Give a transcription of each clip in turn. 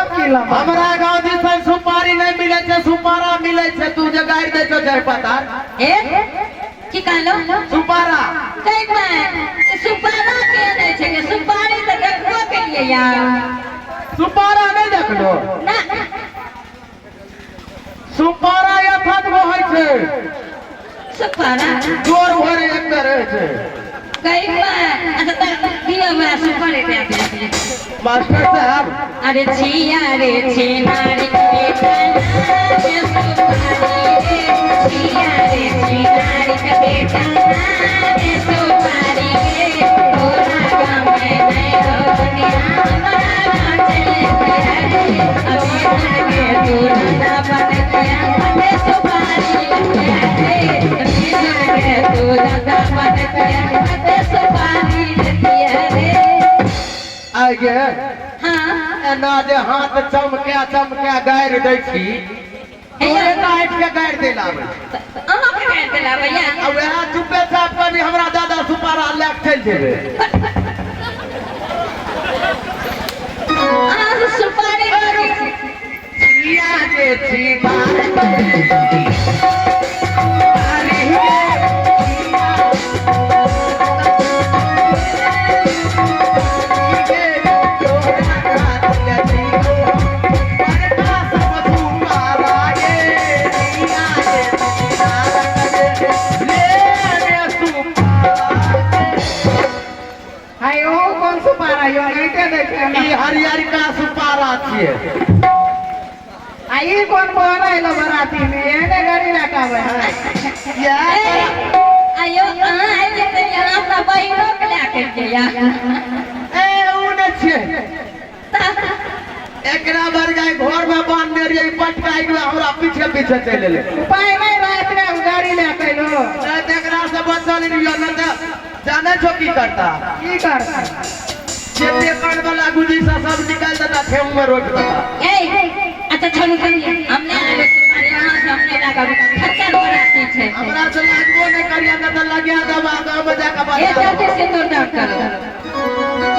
तब की लम्बा हमरा गांव दिस सुपारी नहीं मिले छे, सुपारा मिले छे। तू जे गाड़ दे छो जर पता ए की कहलो सुपारा कई मैं सुपारा के नहीं छे के सुपारी तो देखबो के लिए यार। सुपारा नहीं देखलो ना सुपारा यथात वो है छे सुपारा जोर भरे एक रहे छे। कई मैं अच्छा तक दियो मैं सुपारी दे मास्टर साहब अरे छिया रे छिनारी बेटा के सुपारी रे छिया रे छिनारी का बेटा के सुपारी रे तोरा गाँव में नहीं हो दुनिया हमारा चले गया रे अभी तोरा ना बन गया के सुपारी रे छिया रे तोरा ना बन गया के सुपारी रे आगे हाँ ना जे हाथ चमके चमके गाड़ दै छी तोरे काट के गाड़ दे लावे अहाँ के गाड़ देला भैया अब वह चुपे चाप कभी हमरा दादा सुपारा लेके चल जेबे। आज सुपारी छिया जे छी बार हरियर का सुपारा छिए। आई कौन बोला है बराती में एने गाड़ी रखावे है आयो आए जे यहाँ अपना बहिनो के लेके गया ए उ न छिए एकरा बर गए घर में बांध दे रही पटकाई के हमरा पीछे पीछे चले ले उपाय नहीं रात में गाड़ी लेके लो एकरा से बचल रहियो न त जाने छो की करता की करता जेते कान वाला गुदी सा सब निकाल देता ठेम में रोक देता। ए अच्छा छोड़ करिए हमने आगे सुपारी यहाँ से हमने लगा खच्चर बराती छे हमरा से लागबो नहीं करिया न त लगिया दबा गांव में जाके बात ये जल्दी से तो डाक करो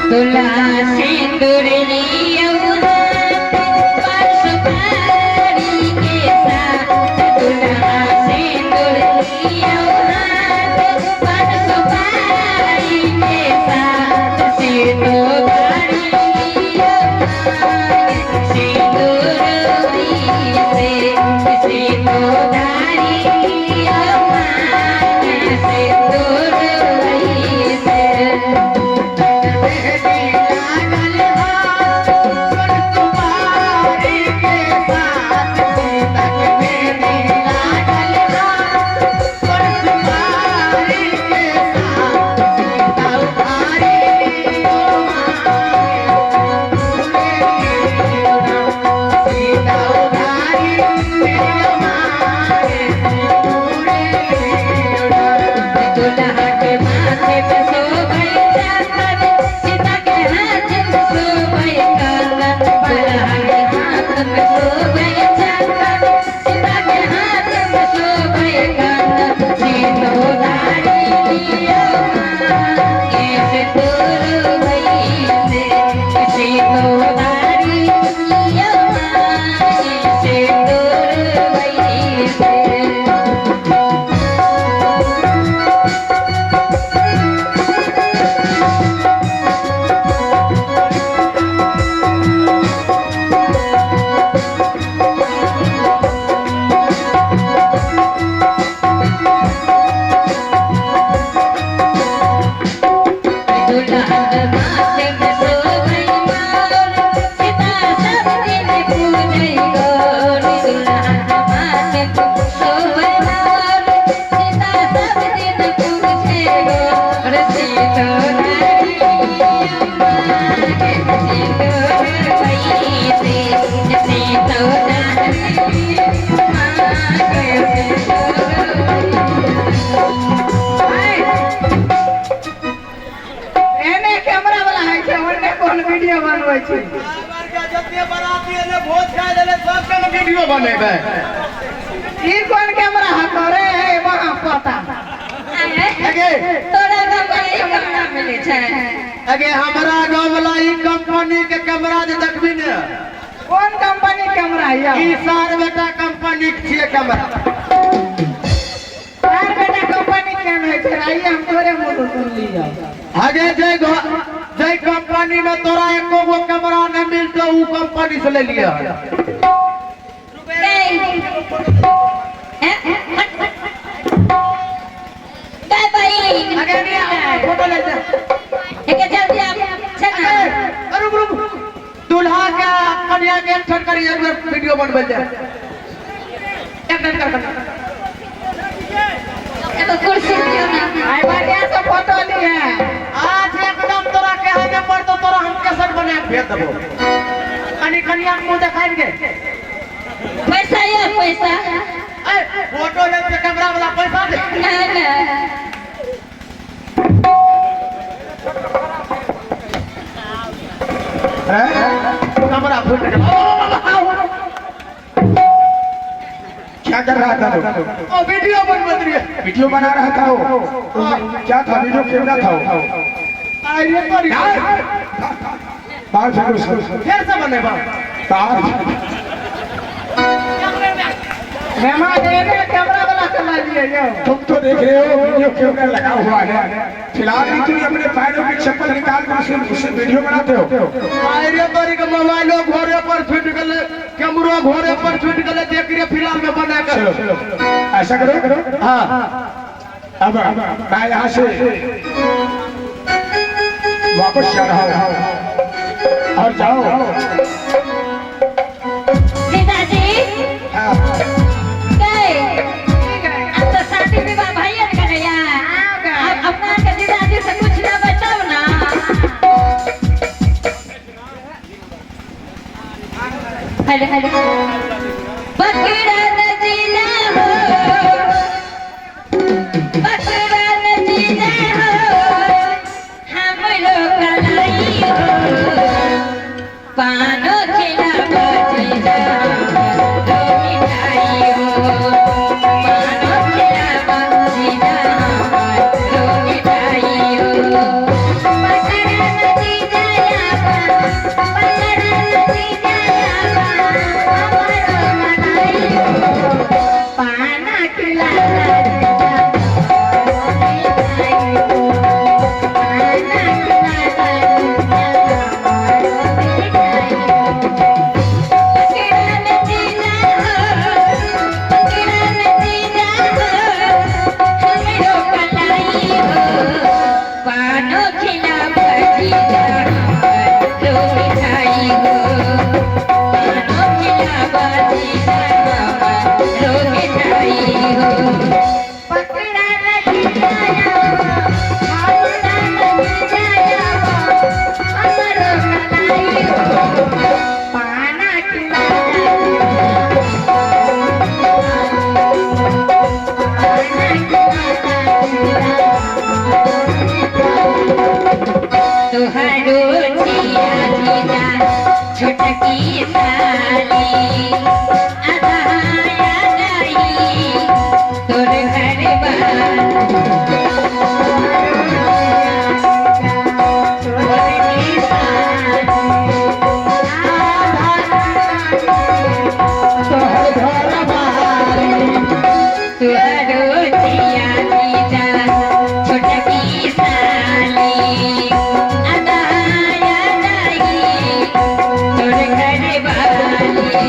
तुला सिंदूर लियो पर सुपारी के साथ तुला सिंदूर लियो पर सुपारी के साथ सिंदूर लियो सिंदूर से सिंदूर लियो सिंदूर वीडियो बनेबे ई कौन कैमरा हटो रे वहां पता अगे तोरा कंपनी कमरा मिले छै अगे हमरा गांव वाला ई कंपनी के कैमरा जे देखबी ने कौन कंपनी कैमरा है ई सार बेटा कंपनी के छिए कैमरा यार बेटा कंपनी केन है छै आइए हम तोरे मुंह से सुन लिया अगे जय कंपनी में तोरा एको गो कैमरा नहीं मिलतो ऊ कंपनी से ले लिया काय भाई अगे नहीं फोटो ले जा एके जल्दी आप चल रुक रुक दूल्हा का कन्या के एक्शन करी एक बार वीडियो बनबे दे एक्शन कर एगो कुर्सी दियो ना आई बढ़िया से फोटो ली है आज एकदम तोरा कहने पर तो तोरा हम कैसेट बना के भेज देबो कन्या के मुंह दिखाएंगे पैसा या पैसा फोटो ले के कैमरा वाला पैसा दे ना ना कैमरा फूट क्या कर रहा था तू? ओ वीडियो बन रही है वीडियो बना रहा था वो क्या था वीडियो कैमरा था वो अरे पर तार फेंको उसको फिर से बनेगा तार मेहमान ने कैमरा वाला चला लिए जो तुम तो देख रहे हो वीडियो कैमरा लगा हुआ है फिलहाल ही तुम अपने पैरों की चप्पल निकाल कर उससे वीडियो बनाते हो अरे तोरी के मोबाइलो घोड़े पर छूट गले कैमरा घोड़े पर छूट गले देख रहे फिल्म में बना कर चलो ऐसा करो हां अब मैं यहाँ से वापस जा रहा हूँ और जाओ पिताजी हाँ गए अब तो शादी विवाह भैया ने कन्हैया अब अपना के पिताजी से कुछ ना बताओ ना हेलो हेलो बकरा नजीला हो बकरा नजीला हो हम लोग कलाई हो पानो खिला बजीला दो मिठाई हो पानो खिला बजीला दो मिठाई हो बकरा नजीला बकरा नजीला हमारो मनाई हो पाना खिला तुहारो जिया जीजा छोटकी साली आधाया नहीं तोर घर तुहारो जिया जीजा छोटकी साली आधाया नहीं तोर घर वाली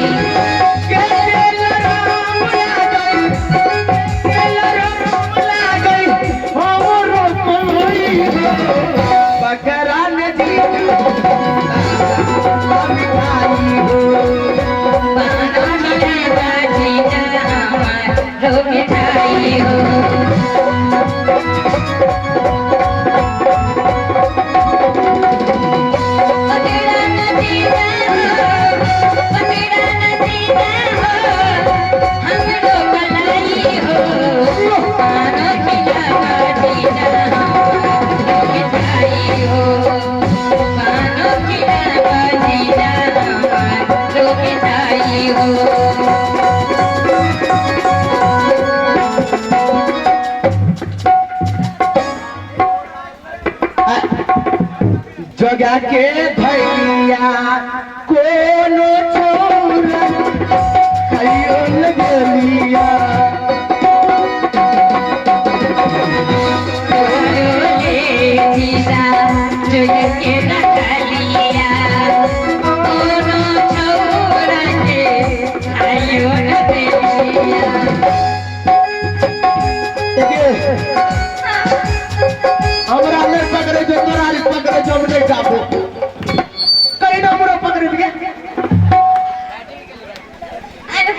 जगह के भैया कोनो छोरा कहियो लगलिया जीजा जग के रखलिया कोनो छोरा के आयो न देलिया हमरा ले पकड़े जो तोरा ले पकड़े जो हमने जाबो कहीं ना मुरो पकड़ दिए अरे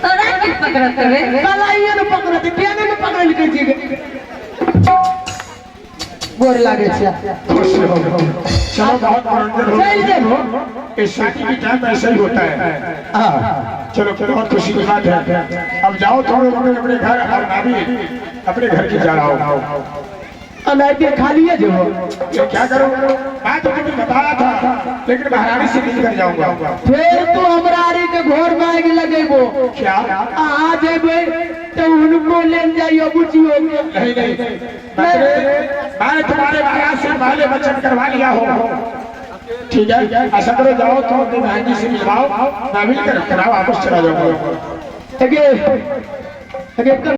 तोरा के पकड़त रे काला ये न पकड़ते केने न पकड़ लिखे जी गोर लागे छे खुश हो चलो बहुत मनोरंजन हो चल देबो इस शादी की टाइम ऐसा ही होता है हां चलो बहुत खुशी की बात है अब जाओ तुम लोग अपने घर और भाभी अपने घर की जा रहा हो अनाइते खाली है जो ये क्या करो मैं तो तुम्हें बताया था लेकिन महारानी से मिल कर जाऊंगा फिर तू हमरारी के घर में लगेबो क्या आ जेबे तो उनको ले जाइयो बुझियो नहीं नहीं मैंने तुम्हारे महाराज से पहले वचन करवा लिया हो ठीक है ऐसा करो जाओ तो अपनी बहनी से मिलवाओ मैं मिल कर कराओ वापस चला जाऊंगा अगे